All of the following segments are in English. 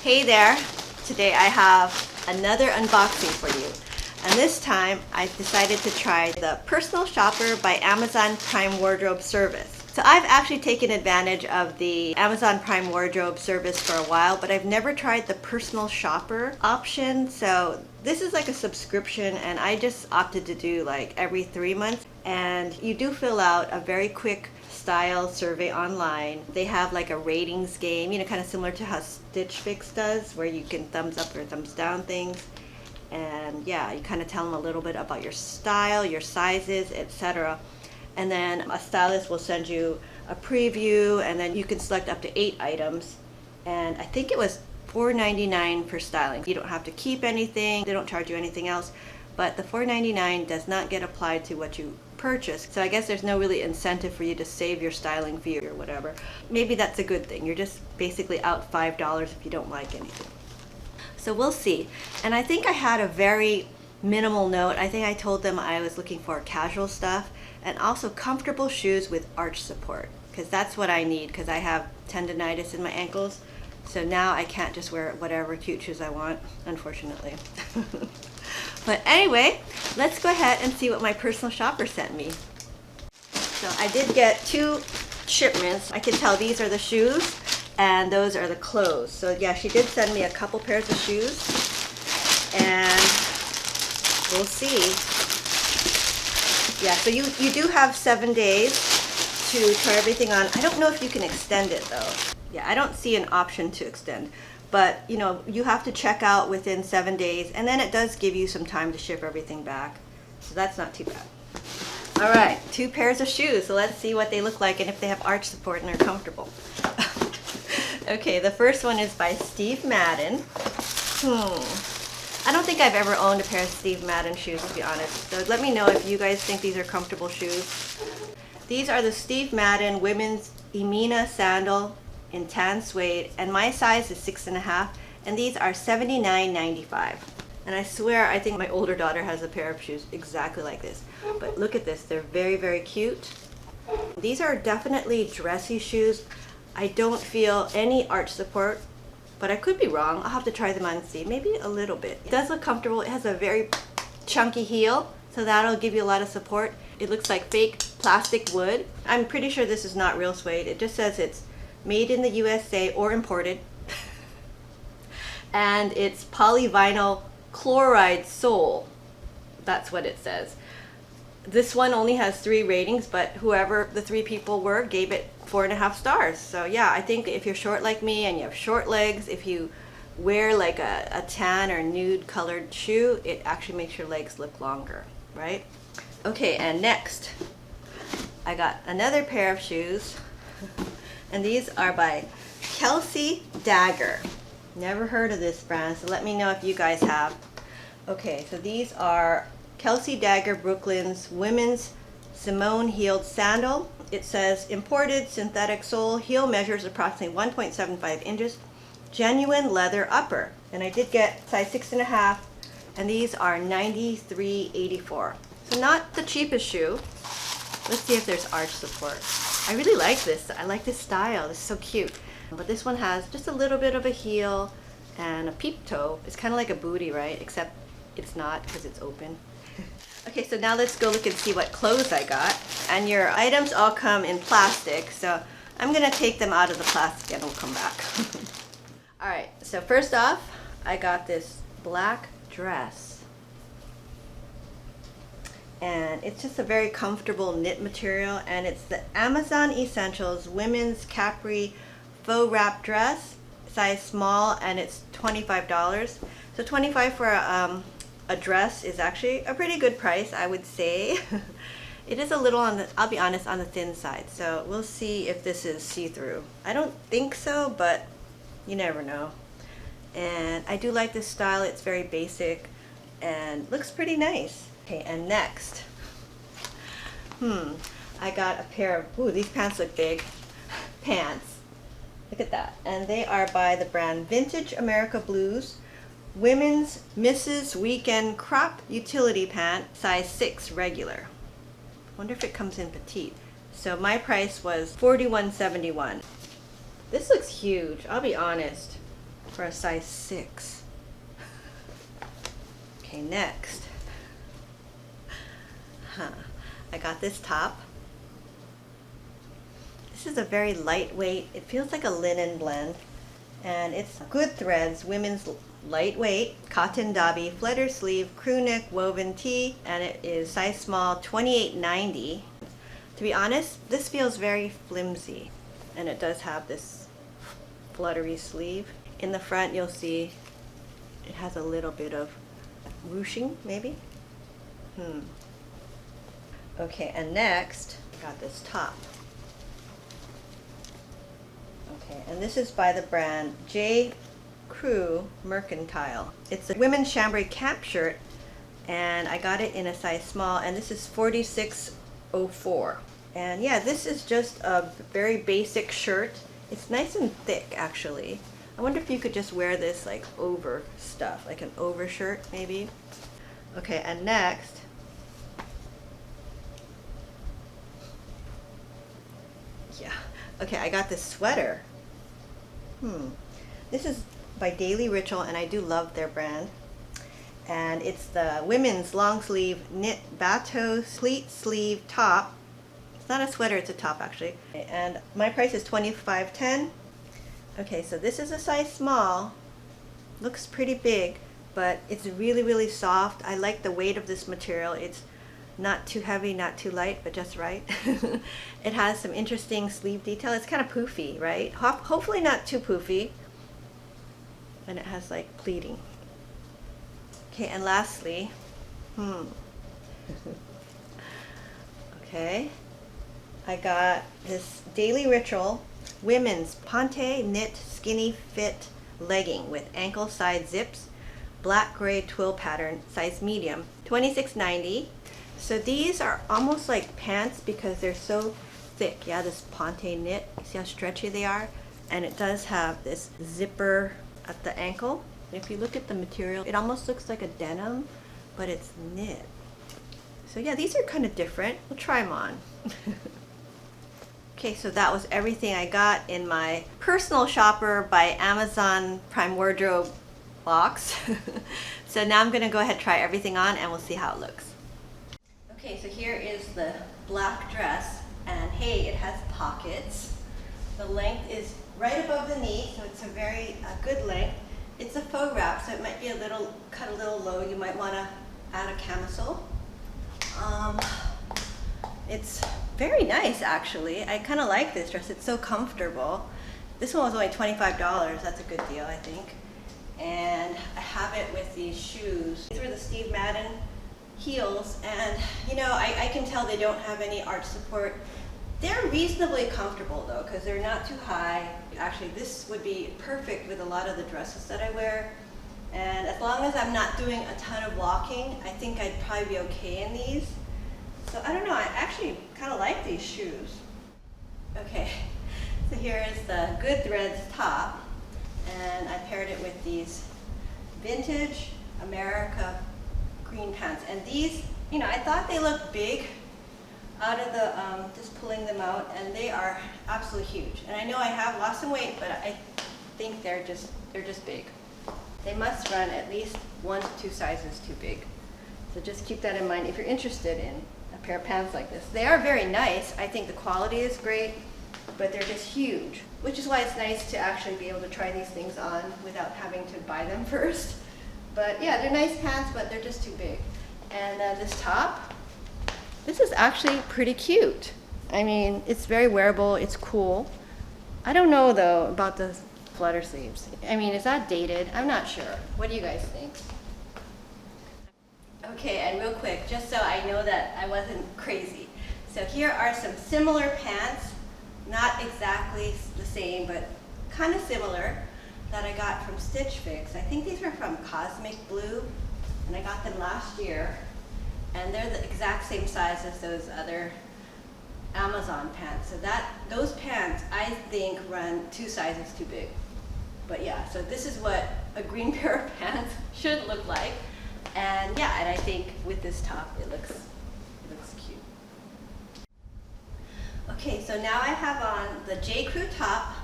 Hey there! Today I have another unboxing for you. And this time I decided to try the Personal Shopper by Amazon Prime Wardrobe service. So I've actually taken advantage of the Amazon Prime Wardrobe service for a while, but I've never tried the Personal Shopper option. So this is like a subscription and I just opted to do like every 3 months. And you do fill out a very quick style survey online. They have like a ratings game, you know, kind of similar to how Stitch Fix does, where you can thumbs up or thumbs down things. And yeah, you kind of tell them a little bit about your style, your sizes, etc. And then a stylist will send you a preview, and then you can select up to 8 items. And I think it was $4.99 for styling. You don't have to keep anything, they don't charge you anything else, but the $4.99 does not get applied to what you purchase. So I guess there's no really incentive for you to save your styling fee or whatever. Maybe that's a good thing. You're just basically out $5 if you don't like anything. So we'll see. And I think I had a very minimal note. I think I told them I was looking for casual stuff and also comfortable shoes with arch support, because that's what I need, because I have tendonitis in my ankles. So now I can't just wear whatever cute shoes I want, unfortunately. But anyway, let's go ahead and see what my personal shopper sent me. So I did get 2 shipments. I can tell these are the shoes and those are the clothes. So yeah, she did send me a couple pairs of shoes and we'll see. Yeah, so you do have 7 days to try everything on. I don't know if you can extend it though. Yeah, I don't see an option to extend. But you know, you have to check out within 7 days, and then it does give you some time to ship everything back. So that's not too bad. All right, 2 pairs of shoes. So let's see what they look like and if they have arch support and are comfortable. Okay, the first one is by Steve Madden. I don't think I've ever owned a pair of Steve Madden shoes, to be honest. So let me know if you guys think these are comfortable shoes. These are the Steve Madden Women's Emina Sandal in tan suede, and my size is 6.5, and these are $79.95. And I swear, I think my older daughter has a pair of shoes exactly like this. But look at this, they're very, very cute. These are definitely dressy shoes. I don't feel any arch support, but I could be wrong. I'll have to try them on and see, maybe a little bit. It does look comfortable. It has a very chunky heel, so that'll give you a lot of support. It looks like fake plastic wood. I'm pretty sure this is not real suede. It just says it's made in the USA or imported. And it's polyvinyl chloride sole. That's what it says. This one only has 3 ratings, but whoever the 3 people were gave it 4.5 stars. So yeah, I think if you're short like me and you have short legs, if you wear like a tan or nude colored shoe, it actually makes your legs look longer, right? Okay, and next I got another pair of shoes. And these are by Kelsey Dagger. Never heard of this brand, so let me know if you guys have. Okay, so these are Kelsey Dagger Brooklyn's Women's Simone Heeled Sandal. It says imported synthetic sole, heel measures approximately 1.75 inches, genuine leather upper. And I did get size 6.5, and these are $93.84. So not the cheapest shoe. Let's see if there's arch support. I really like this. I like this style. It's so cute. But this one has just a little bit of a heel and a peep toe. It's kind of like a booty, right? Except it's not, because it's open. Okay, so now let's go look and see what clothes I got. And your items all come in plastic, so I'm gonna take them out of the plastic and we'll come back. All right, so first off, I got this black dress. And it's just a very comfortable knit material, and it's the Amazon Essentials Women's Capri Faux Wrap Dress, size small, and it's $25. So $25 for a dress is actually a pretty good price, I would say. It is a little on the, I'll be honest, on the thin side, so we'll see if this is see-through. I don't think so, but you never know. And I do like this style. It's very basic and looks pretty nice. Okay, and next, I got a pair of, ooh, these pants look big, pants. Look at that. And they are by the brand Vintage America Blues, Women's Mrs. Weekend Crop Utility Pant, size 6 regular. Wonder if it comes in petite. So my price was $41.71. This looks huge, I'll be honest. for a size 6. Okay, next. I got this top. This is a very lightweight, it feels like a linen blend, and it's good threads, women's lightweight, cotton dobby, flutter sleeve, crew neck woven tee, and it is size small, 28.90. To be honest, this feels very flimsy, and it does have this fluttery sleeve. In the front you'll see it has a little bit of ruching, maybe? Okay, and next, I got this top. Okay, and this is by the brand J. Crew Mercantile. It's a women's chambray camp shirt, and I got it in a size small, and this is 46.04. And yeah, this is just a very basic shirt. It's nice and thick, actually. I wonder if you could just wear this like over stuff, like an overshirt maybe. Okay, and next, yeah, okay, I got this sweater. This is by Daily Ritual, and I do love their brand. And it's the women's long sleeve knit bateau pleat sleeve top. It's not a sweater, it's a top actually. And my price is $25.10. Okay, so this is a size small. Looks pretty big, but it's really, really soft. I like the weight of this material. It's not too heavy, not too light, but just right. It has some interesting sleeve detail. It's kind of poofy, right? Hopefully not too poofy. And it has like pleating. Okay, and lastly, okay, I got this Daily Ritual women's Ponte knit skinny fit legging with ankle side zips, black gray twill pattern, size medium, $26.90. So these are almost like pants because they're so thick. Yeah, this Ponte knit, see how stretchy they are? And it does have this zipper at the ankle. If you look at the material, it almost looks like a denim, but it's knit. So yeah, these are kind of different. We'll try them on. Okay, so that was everything I got in my personal shopper by Amazon Prime Wardrobe box. So now I'm gonna go ahead and try everything on and we'll see how it looks. Okay, so here is the black dress, and hey, it has pockets. The length is right above the knee, so it's a very good length. It's a faux wrap, so it might be a little, cut a little low. You might wanna add a camisole. It's very nice, actually. I kind of like this dress. It's so comfortable. This one was only $25. That's a good deal, I think. And I have it with these shoes. These were the Steve Madden heels, and you know, I can tell they don't have any arch support. They're reasonably comfortable though, because they're not too high. Actually, this would be perfect with a lot of the dresses that I wear. And as long as I'm not doing a ton of walking, I think I'd probably be okay in these. So I don't know, I actually kind of like these shoes. Okay, so here is the Good Threads top, and I paired it with these vintage America green pants. And these, you know, I thought they looked big out of the, just pulling them out, and they are absolutely huge. And I know I have lost some weight, but I think they're just big. They must run at least 1 to 2 sizes too big. So just keep that in mind if you're interested in a pair of pants like this. They are very nice. I think the quality is great, but they're just huge, which is why it's nice to actually be able to try these things on without having to buy them first. But yeah, they're nice pants, but they're just too big. And this top, this is actually pretty cute. I mean, it's very wearable, it's cool. I don't know though about the flutter sleeves. I mean, is that dated? I'm not sure. What do you guys think? Okay, and real quick, just so I know that I wasn't crazy. So here are some similar pants, not exactly the same, but kind of similar, that I got from Stitch Fix. I think these were from Cosmic Blue, and I got them last year. And they're the exact same size as those other Amazon pants. So those pants, I think, run 2 sizes too big. But yeah, so this is what a green pair of pants should look like. And yeah, and I think with this top, it looks cute. Okay, so now I have on the J. Crew top,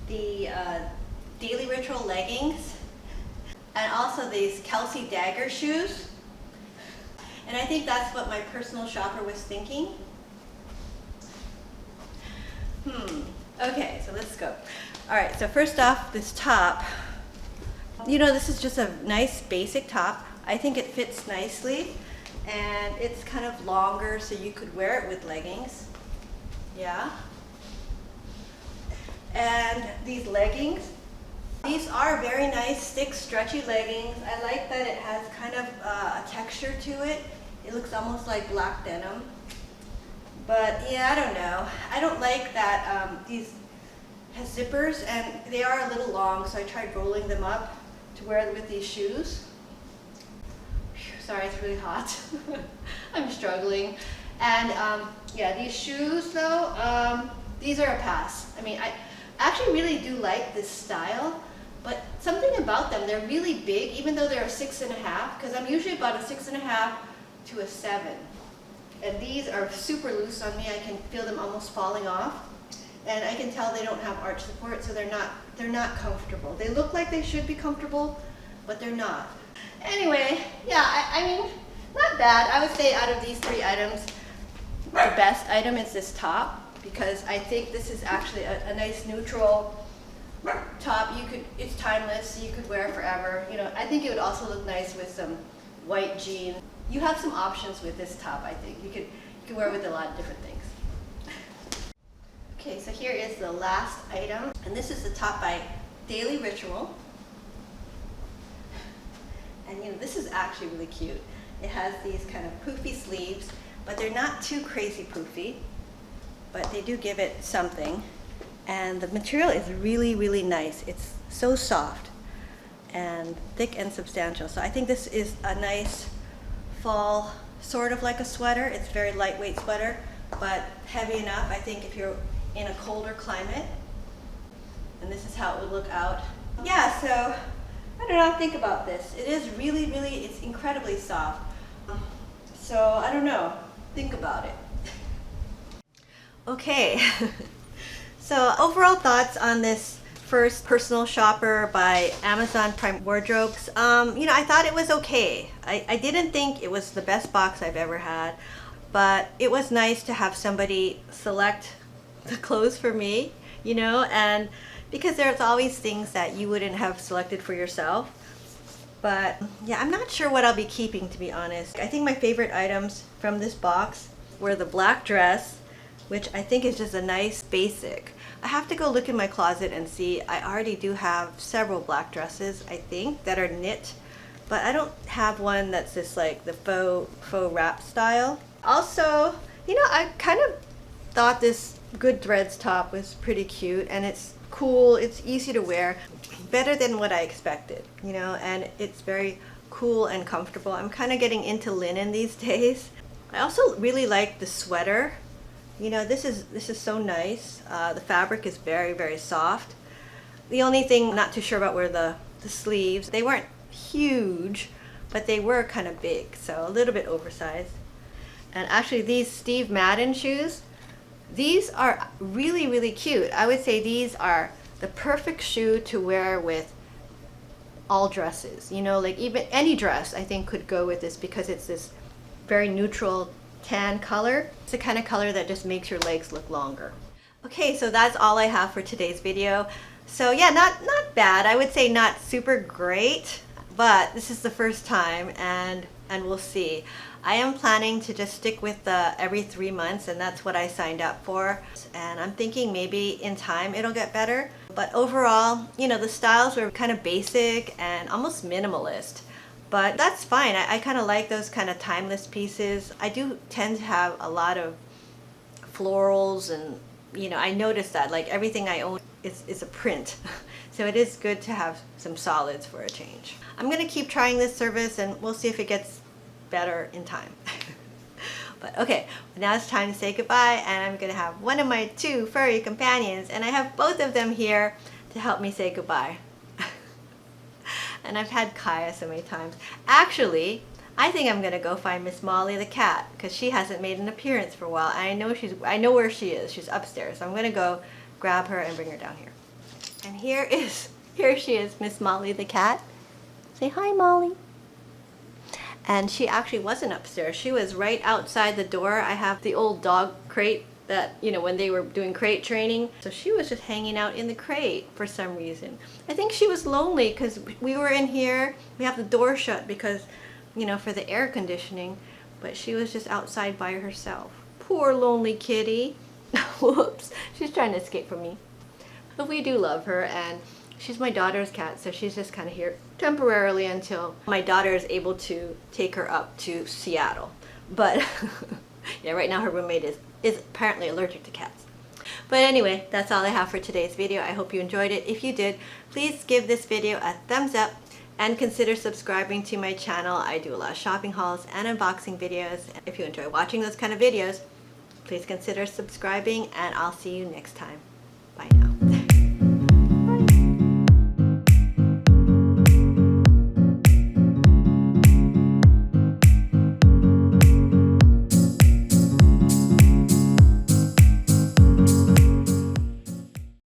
the Daily Ritual leggings and also these Kelsey Dagger shoes. And I think that's what my personal shopper was thinking. Okay, so let's go. All right, so first off, this top. You know, this is just a nice basic top. I think it fits nicely, and it's kind of longer, so you could wear it with leggings. Yeah. And these leggings, these are very nice, thick, stretchy leggings. I like that it has kind of a texture to it. It looks almost like black denim. But yeah, I don't know. I don't like that these has zippers, and they are a little long, so I tried rolling them up to wear them with these shoes. Whew, sorry, it's really hot. I'm struggling. And yeah, these shoes though, these are a pass. I mean, I actually really do like this style, but something about them, they're really big, even though they're a 6.5, because I'm usually about a 6.5 to a 7. And these are super loose on me. I can feel them almost falling off. And I can tell they don't have arch support, so they're not comfortable. They look like they should be comfortable, but they're not. Anyway, yeah, I mean, not bad. I would say out of these 3 items, the best item is this top, because I think this is actually a nice neutral top. It's timeless, so you could wear it forever. You know, I think it would also look nice with some white jeans. You have some options with this top, I think. You can wear it with a lot of different things. Okay, so here is the last item, and this is the top by Daily Ritual. And you know, this is actually really cute. It has these kind of poofy sleeves, but they're not too crazy poofy, but they do give it something. And the material is really, really nice. It's so soft and thick and substantial. So I think this is a nice fall, sort of like a sweater. It's a very lightweight sweater, but heavy enough, I think, if you're in a colder climate. And this is how it would look out. Yeah, so I don't know, think about this. It is really, really, it's incredibly soft. So I don't know, think about it. Okay, so overall thoughts on this first personal shopper by Amazon Prime Wardrobes. You know, I thought it was okay. I didn't think it was the best box I've ever had, but it was nice to have somebody select the clothes for me, you know, and because there's always things that you wouldn't have selected for yourself. But yeah, I'm not sure what I'll be keeping, to be honest. I think my favorite items from this box were the black dress, which I think is just a nice basic. I have to go look in my closet and see. I already do have several black dresses, I think, that are knit, but I don't have one that's just like the faux wrap style. Also, you know, I kind of thought this Good Threads top was pretty cute, and it's cool, it's easy to wear, better than what I expected, you know, and it's very cool and comfortable. I'm kind of getting into linen these days. I also really like the sweater. You know, this is so nice. The fabric is very, very soft. The only thing I'm not too sure about were the sleeves. They weren't huge, but they were kind of big, so a little bit oversized. And actually these Steve Madden shoes, these are really, really cute. I would say these are the perfect shoe to wear with all dresses. You know, like even any dress I think could go with this, because it's this very neutral tan color. It's the kind of color that just makes your legs look longer. Okay, so that's all I have for today's video. So yeah, not bad. I would say not super great, but this is the first time, and we'll see. I am planning to just stick with the every 3 months, and that's what I signed up for. And I'm thinking maybe in time it'll get better. But overall, you know, the styles were kind of basic and almost minimalist. But that's fine. I kind of like those kind of timeless pieces. I do tend to have a lot of florals, and you know, I noticed that like everything I own is a print. So it is good to have some solids for a change. I'm gonna keep trying this service, and we'll see if it gets better in time. But okay, now it's time to say goodbye, and I'm gonna have one of my 2 furry companions, and I have both of them here to help me say goodbye. And I've had Kaya so many times. Actually, I think I'm gonna go find Miss Molly the cat, because she hasn't made an appearance for a while. And I know where she is. She's upstairs. So I'm gonna go grab her and bring her down here. And here is Here she is, Miss Molly the cat. Say hi, Molly. And she actually wasn't upstairs. She was right outside the door. I have the old dog crate that, you know, when they were doing crate training. So she was just hanging out in the crate for some reason. I think she was lonely because we were in here. We have the door shut because, you know, for the air conditioning. But she was just outside by herself. Poor lonely kitty. Whoops. She's trying to escape from me. But we do love her, and she's my daughter's cat, so she's just kind of here temporarily until my daughter is able to take her up to Seattle. But yeah, right now her roommate is apparently allergic to cats. But anyway, that's all I have for today's video. I hope you enjoyed it. If you did, please give this video a thumbs up and consider subscribing to my channel. I do a lot of shopping hauls and unboxing videos. If you enjoy watching those kind of videos, please consider subscribing, and I'll see you next time. Bye now.